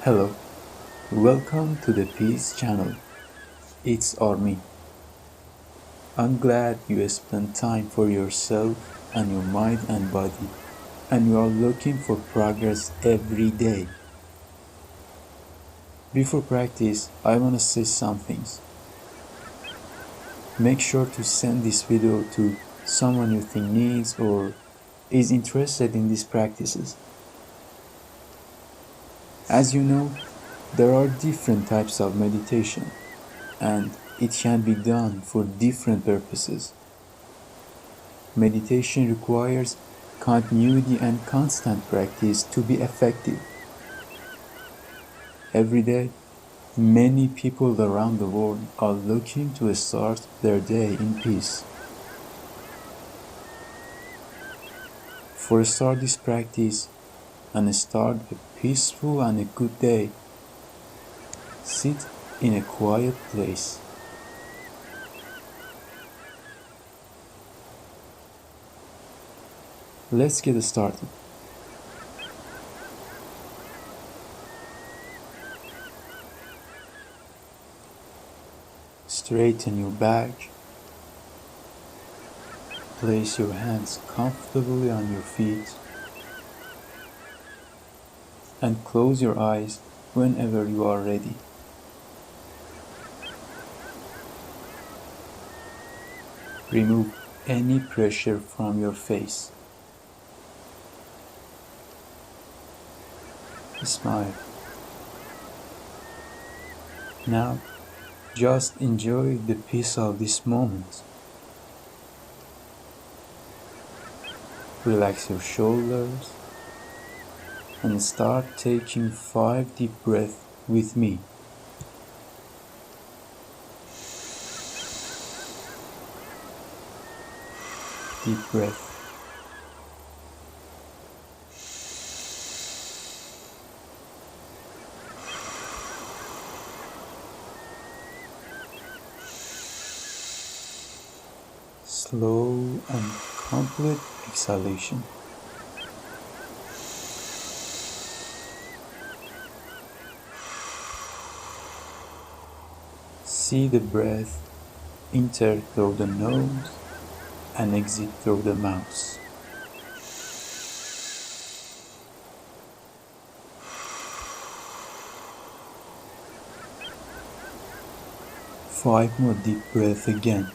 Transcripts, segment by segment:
Hello, welcome to the Peace Channel. It's Army. I'm glad you spent time for yourself and your mind and body, and you are looking for progress every day. Before practice, I want to say some things. Make sure to send this video to someone you think needs or is interested in these practices. As you know, there are different types of meditation, and it can be done for different purposes. Meditation requires continuity and constant practice to be effective. Every day, many people around the world are looking to start their day in peace. For start this practice and start a peaceful and a good day, sit in a quiet place. Let's get started. Straighten your back. Place your hands comfortably on your feet and close your eyes whenever you are ready. Remove any pressure from your face. Smile. Now, just enjoy the peace of this moment. Relax your shoulders and start taking 5 deep breaths with me. Deep breath. Slow and complete exhalation. See the breath enter through the nose and exit through the mouth. Five more deep breaths again.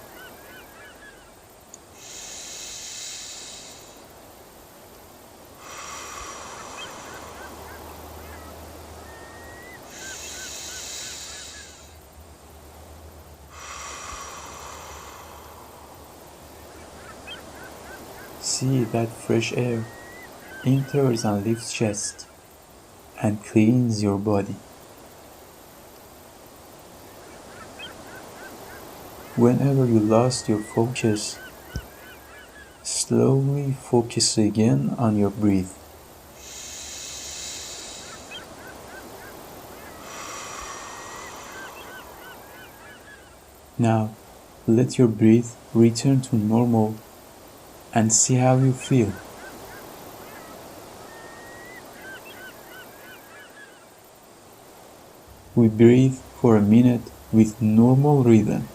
See that fresh air enters and lifts chest and cleans your body. Whenever you lost your focus, slowly focus again on your breath. Now, let your breath return to normal and see how you feel. We breathe for a minute with normal rhythm.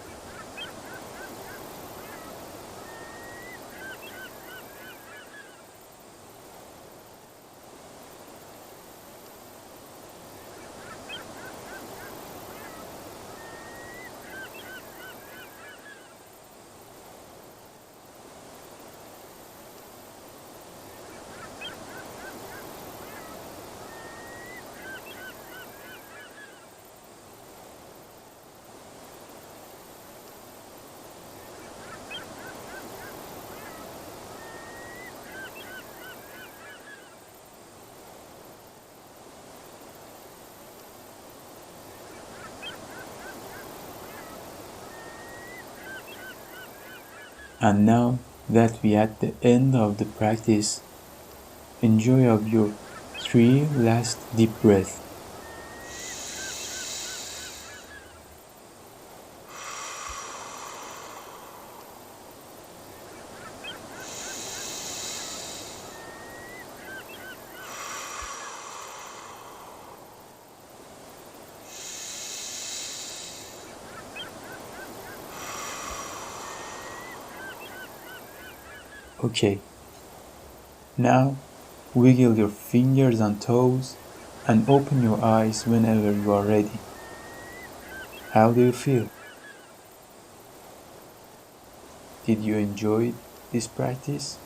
And now that we are at the end of the practice, enjoy of your 3 last deep breaths. Okay, now wiggle your fingers and toes and open your eyes whenever you are ready. How do you feel? Did you enjoy this practice?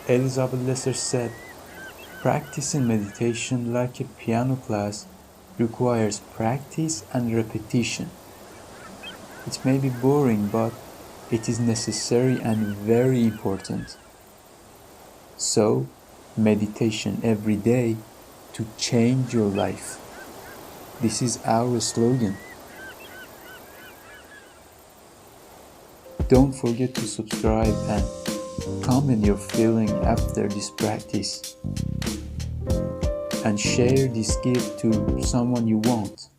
Elizabeth Lesser said, practicing meditation like a piano class requires practice and repetition. It may be boring, but it is necessary and very important. So, meditation every day to change your life. This is our slogan. Don't forget to subscribe and comment your feeling after this practice. And share this gift to someone you want.